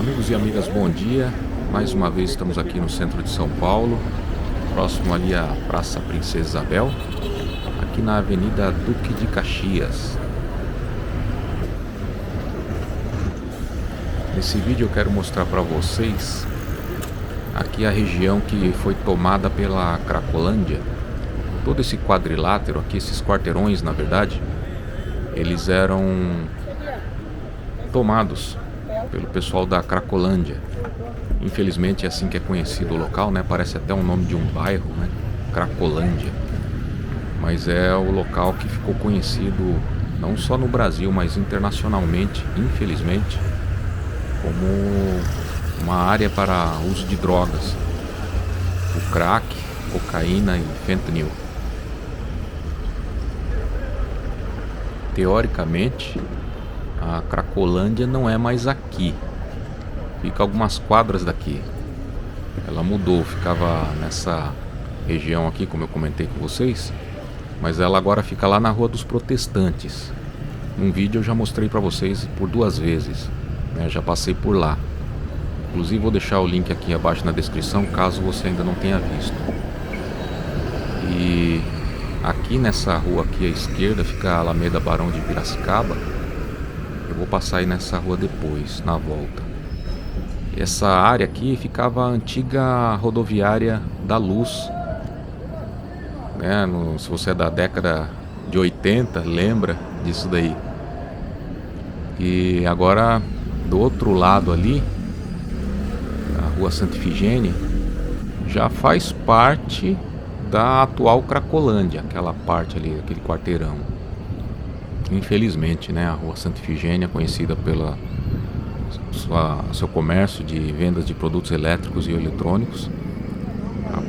Amigos e amigas, bom dia. Mais uma vez estamos aqui no centro de São Paulo, próximo ali à Praça Princesa Isabel, aqui na Avenida Duque de Caxias. Nesse vídeo eu quero mostrar para vocês aqui a região que foi tomada pela Cracolândia. Todo esse quadrilátero aqui, esses quarteirões na verdade, eles eram tomados pelo pessoal da Cracolândia. Infelizmente é assim que é conhecido o local, né? Parece até o nome de um bairro, né? Cracolândia. Mas é o local que ficou conhecido não só no Brasil, mas internacionalmente, infelizmente, como uma área para uso de drogas. O crack, cocaína e fentanil. Teoricamente, a Cracolândia não é mais aqui. Fica algumas quadras daqui. Ela mudou, ficava nessa região aqui, como eu comentei com vocês, mas ela agora fica lá na Rua dos Protestantes. Num vídeo eu já mostrei para vocês por 2 vezes, né? Já passei por lá. Inclusive vou deixar o link aqui abaixo na descrição, caso você ainda não tenha visto. E aqui nessa rua aqui à esquerda fica a Alameda Barão de Piracicaba. Eu vou passar aí nessa rua depois, na volta. Essa área aqui ficava a antiga rodoviária da Luz, né? Se você é da década de 80, lembra disso daí. E agora, do outro lado ali, a Rua Santa Ifigênia, já faz parte da atual Cracolândia, aquela parte ali, aquele quarteirão. Infelizmente, né, a Rua Santa Ifigênia, conhecida pela seu comércio de vendas de produtos elétricos e eletrônicos,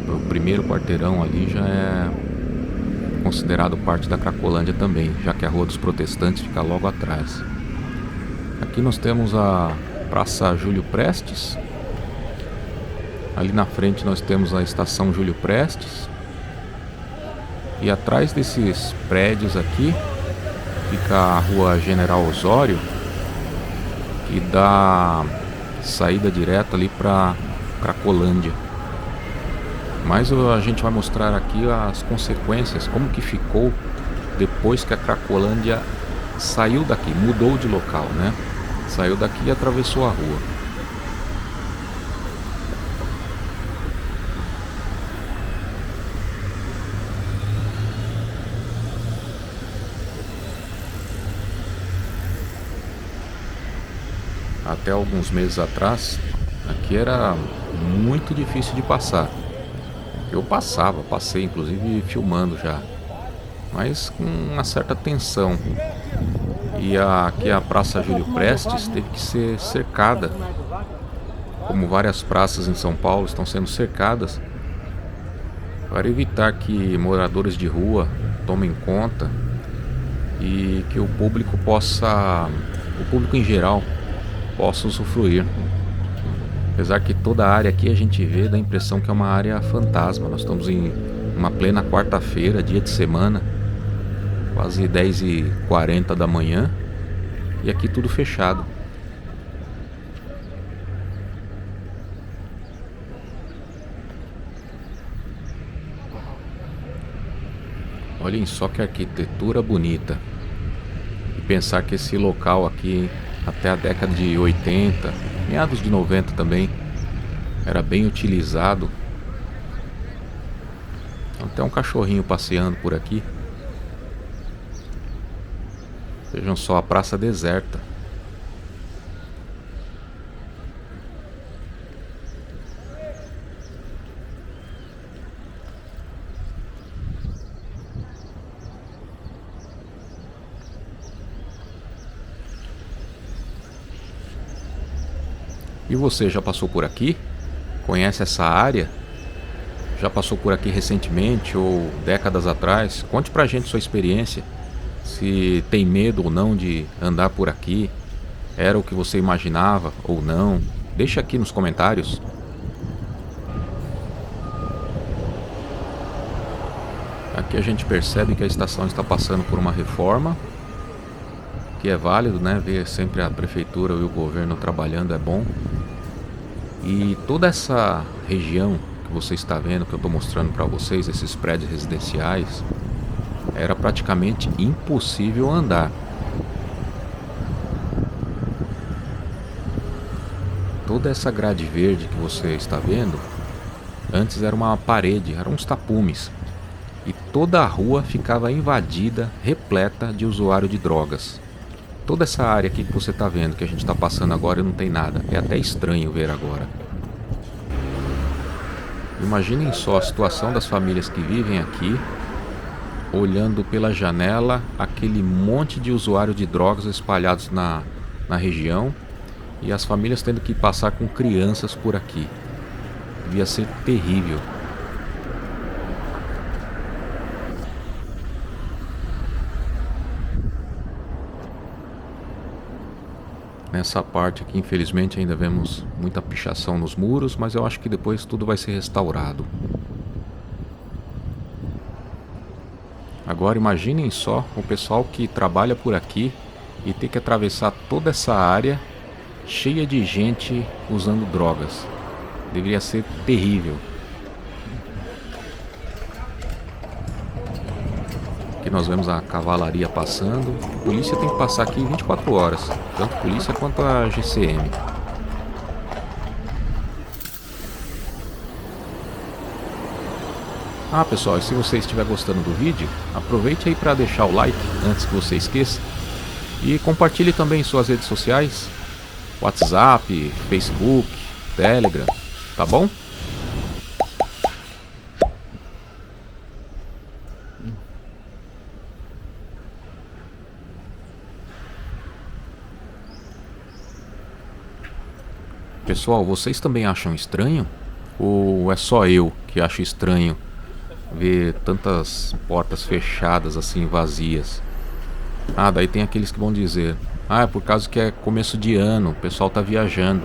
o primeiro quarteirão ali já é considerado parte da Cracolândia também, já que a Rua dos Protestantes fica logo atrás. Aqui nós temos a Praça Júlio Prestes. Ali na frente nós temos a Estação Júlio Prestes. E atrás desses prédios aqui fica a Rua General Osório, que dá saída direta ali para Cracolândia. Mas a gente vai mostrar aqui as consequências, como que ficou depois que a Cracolândia saiu daqui, mudou de local, né? Saiu daqui e atravessou a rua. Até alguns meses atrás, aqui era muito difícil de passar. Eu passei inclusive filmando já, mas com uma certa tensão. E aqui a Praça Júlio Prestes teve que ser cercada, como várias praças em São Paulo estão sendo cercadas, para evitar que moradores de rua tomem conta e que o público em geral, possa usufruir. Apesar que toda a área aqui a gente vê, dá a impressão que é uma área fantasma. Nós estamos em uma plena quarta-feira, dia de semana, quase 10h40 da manhã, e aqui tudo fechado. Olhem só que arquitetura bonita. E pensar que esse local aqui, até a década de 80, meados de 90 também, era bem utilizado. Até um cachorrinho passeando por aqui. Vejam só a praça deserta. E você já passou por aqui? Conhece essa área? Já passou por aqui recentemente ou décadas atrás? Conte pra gente sua experiência. Se tem medo ou não de andar por aqui. Era o que você imaginava ou não? Deixa aqui nos comentários. Aqui a gente percebe que a estação está passando por uma reforma, que é válido, né? Ver sempre a prefeitura e o governo trabalhando é bom. E toda essa região que você está vendo, que eu estou mostrando para vocês, esses prédios residenciais, era praticamente impossível andar. Toda essa grade verde que você está vendo, antes era uma parede, eram uns tapumes. E toda a rua ficava invadida, repleta de usuário de drogas. Toda essa área aqui que você está vendo, que a gente está passando agora, não tem nada. É até estranho ver agora. Imaginem só a situação das famílias que vivem aqui, olhando pela janela aquele monte de usuário de drogas espalhados na região, e as famílias tendo que passar com crianças por aqui. Devia ser terrível. Nessa parte aqui, infelizmente, ainda vemos muita pichação nos muros, mas eu acho que depois tudo vai ser restaurado. Agora imaginem só o pessoal que trabalha por aqui e ter que atravessar toda essa área cheia de gente usando drogas. Deveria ser terrível. Aqui nós vemos a cavalaria passando. A polícia tem que passar aqui 24 horas, tanto a polícia quanto a GCM. Ah, pessoal, e se você estiver gostando do vídeo, aproveite aí para deixar o like antes que você esqueça. E compartilhe também em suas redes sociais, WhatsApp, Facebook, Telegram, tá bom? Pessoal, vocês também acham estranho? Ou é só eu que acho estranho ver tantas portas fechadas assim, vazias? Ah, daí tem aqueles que vão dizer: ah, é por causa que é começo de ano, o pessoal tá viajando.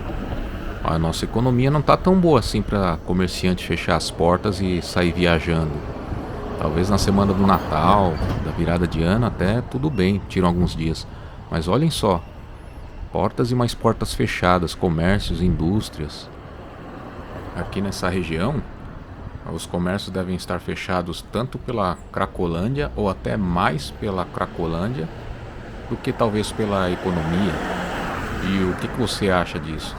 A nossa economia não tá tão boa assim para comerciante fechar as portas e sair viajando. Talvez na semana do Natal, da virada de ano, até tudo bem, tiram alguns dias. Mas olhem só, portas e mais portas fechadas, comércios, indústrias. Aqui nessa região, os comércios devem estar fechados tanto pela Cracolândia ou até mais pela Cracolândia do que talvez pela economia. E o que você acha disso?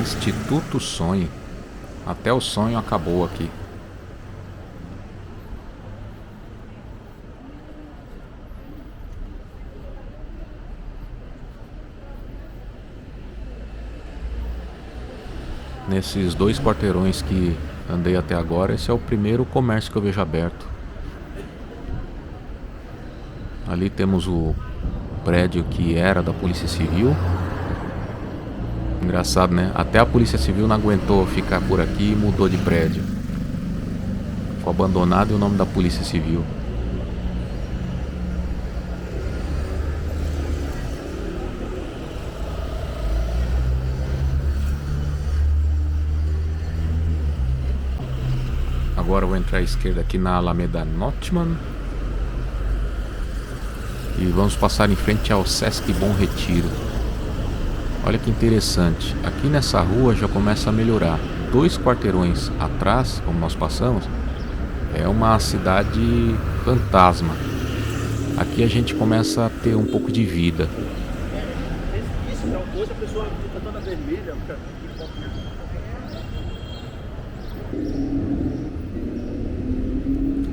Instituto Sonho. Até o sonho acabou aqui. Nesses 2 quarteirões que andei até agora, esse é o primeiro comércio que eu vejo aberto. Ali temos o prédio que era da Polícia Civil. Engraçado, né? Até a Polícia Civil não aguentou ficar por aqui e mudou de prédio. Ficou abandonado e o nome da Polícia Civil. Agora eu vou entrar à esquerda aqui na Alameda Notman. E vamos passar em frente ao Sesc Bom Retiro. Olha que interessante. Aqui nessa rua já começa a melhorar. 2 quarteirões atrás, como nós passamos, é uma cidade fantasma. Aqui a gente começa a ter um pouco de vida. Outra pessoa fica toda vermelha.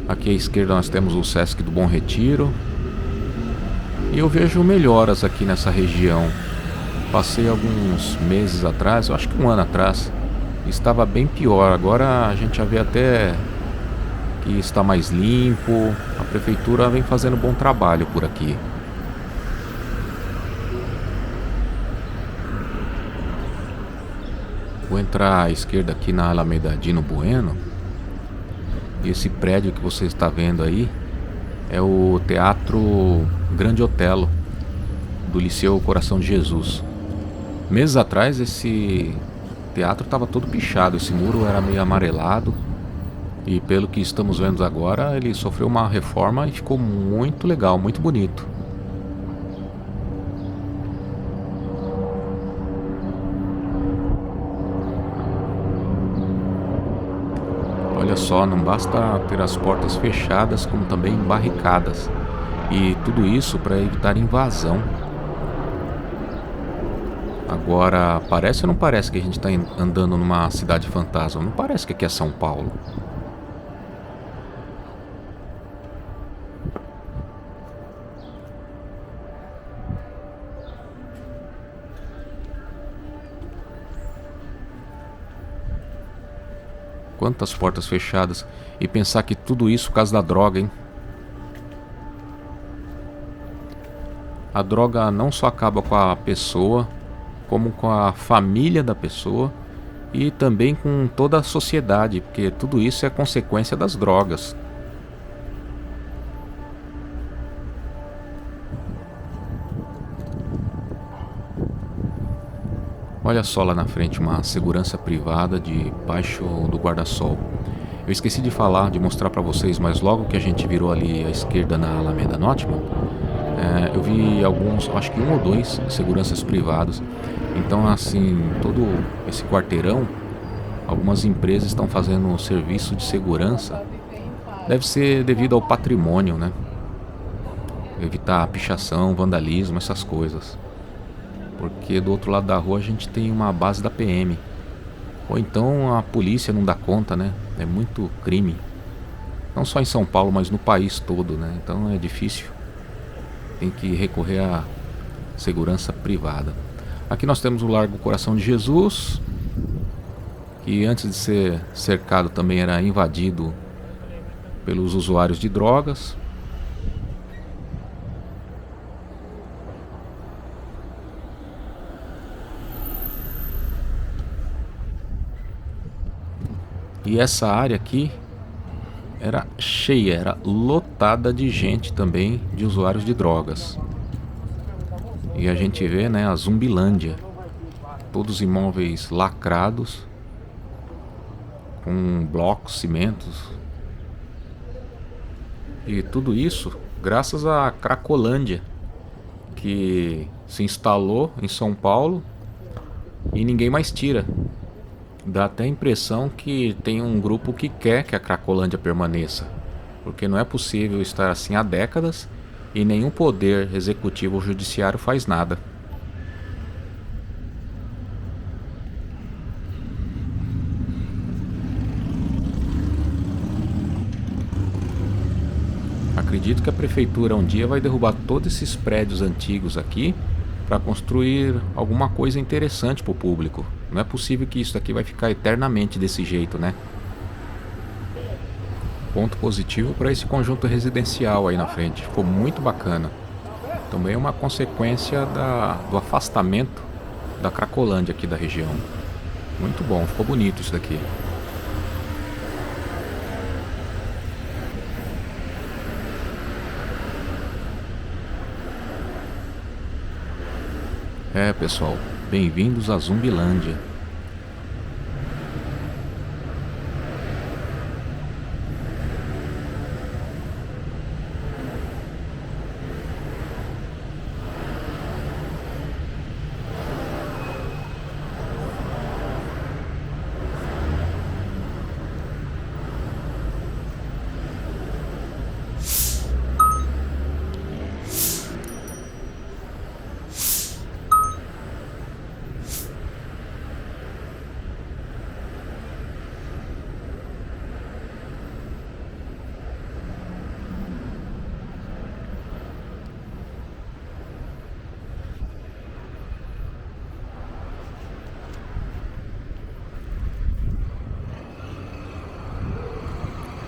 Aqui à esquerda nós temos o Sesc do Bom Retiro. E eu vejo melhoras aqui nessa região. Passei alguns meses atrás, eu acho que 1 ano atrás, estava bem pior. Agora a gente já vê até que está mais limpo. A prefeitura vem fazendo um bom trabalho por aqui. Vou entrar à esquerda aqui na Alameda Dino Bueno. E esse prédio que você está vendo aí é o Teatro Grande Otelo do Liceu Coração de Jesus. Meses atrás esse teatro estava todo pichado, esse muro era meio amarelado. E pelo que estamos vendo agora, ele sofreu uma reforma e ficou muito legal, muito bonito. Olha só, não basta ter as portas fechadas, como também barricadas. E tudo isso para evitar invasão. Agora, parece ou não parece que a gente está andando numa cidade fantasma? Não parece que aqui é São Paulo. Quantas portas fechadas. E pensar que tudo isso por causa da droga, hein? A droga não só acaba com a pessoa, como com a família da pessoa e também com toda a sociedade, porque tudo isso é consequência das drogas. Olha só lá na frente uma segurança privada debaixo do guarda-sol. Eu esqueci de falar, de mostrar para vocês, mas logo que a gente virou ali à esquerda na Alameda Norte, eu vi alguns, acho que um ou dois seguranças privados. Então, assim, todo esse quarteirão, algumas empresas estão fazendo um serviço de segurança. Deve ser devido ao patrimônio, né? Evitar pichação, vandalismo, essas coisas. Porque do outro lado da rua a gente tem uma base da PM. Ou então a polícia não dá conta, né? É muito crime. Não só em São Paulo, mas no país todo, né? Então é difícil. Tem que recorrer à segurança privada. Aqui nós temos o Largo Coração de Jesus, que antes de ser cercado também era invadido pelos usuários de drogas. E essa área aqui era cheia, era lotada de gente também, de usuários de drogas. E a gente vê, né, a Zumbilândia. Todos os imóveis lacrados, com blocos, cimentos. E tudo isso graças à Cracolândia, que se instalou em São Paulo e ninguém mais tira. Dá até a impressão que tem um grupo que quer que a Cracolândia permaneça, porque não é possível estar assim há décadas e nenhum poder executivo ou judiciário faz nada. Acredito que a prefeitura um dia vai derrubar todos esses prédios antigos aqui para construir alguma coisa interessante para o público. Não é possível que isso aqui vai ficar eternamente desse jeito, né? Ponto positivo para esse conjunto residencial aí na frente. Ficou muito bacana. Também é uma consequência do afastamento da Cracolândia aqui da região. Muito bom, ficou bonito isso daqui. É, pessoal, bem-vindos a Zumbilândia.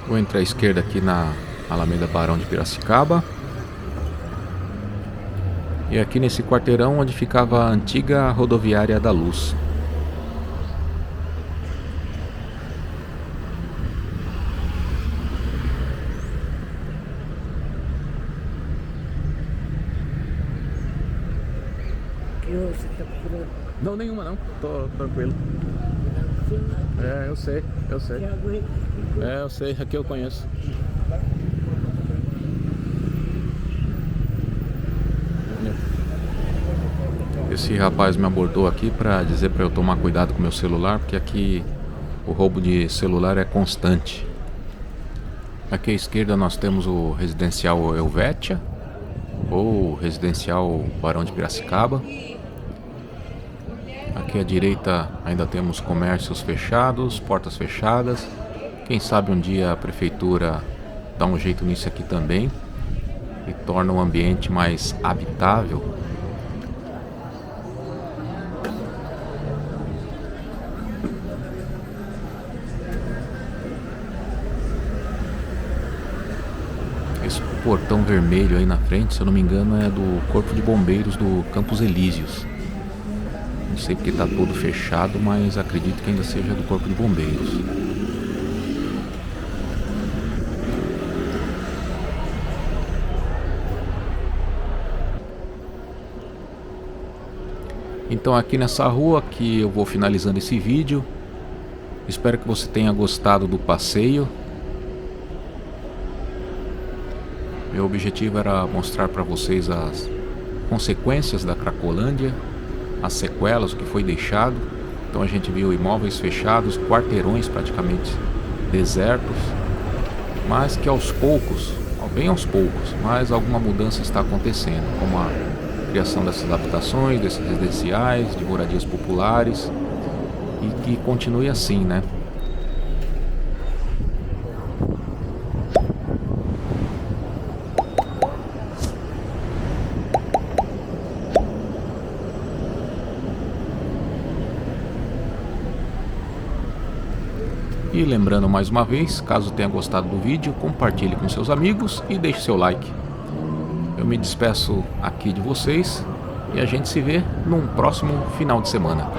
Vou entrar à esquerda aqui na Alameda Barão de Piracicaba. E aqui nesse quarteirão onde ficava a antiga rodoviária da Luz. Que você tá procurando? Não, nenhuma não, tô tranquilo. É, eu sei. Que água aí? É, eu sei, aqui eu conheço. Esse rapaz me abordou aqui para dizer para eu tomar cuidado com meu celular, porque aqui o roubo de celular é constante. Aqui à esquerda nós temos o residencial Helvetia, ou residencial Barão de Piracicaba. Aqui à direita ainda temos comércios fechados, portas fechadas. Quem sabe um dia a prefeitura dá um jeito nisso aqui também e torna o ambiente mais habitável. Esse portão vermelho aí na frente, se eu não me engano, é do Corpo de Bombeiros do Campos Elíseos. Não sei porque está todo fechado, mas acredito que ainda seja do Corpo de Bombeiros. Então aqui nessa rua que eu vou finalizando esse vídeo. Espero que você tenha gostado do passeio. Meu objetivo era mostrar para vocês as consequências da Cracolândia, as sequelas, o que foi deixado. Então a gente viu imóveis fechados, quarteirões praticamente desertos, mas que aos poucos, bem aos poucos, mas alguma mudança está acontecendo, como a criação dessas habitações, desses residenciais, de moradias populares, e que continue assim, né? E lembrando mais uma vez, caso tenha gostado do vídeo, compartilhe com seus amigos e deixe seu like. Eu me despeço aqui de vocês e a gente se vê num próximo final de semana.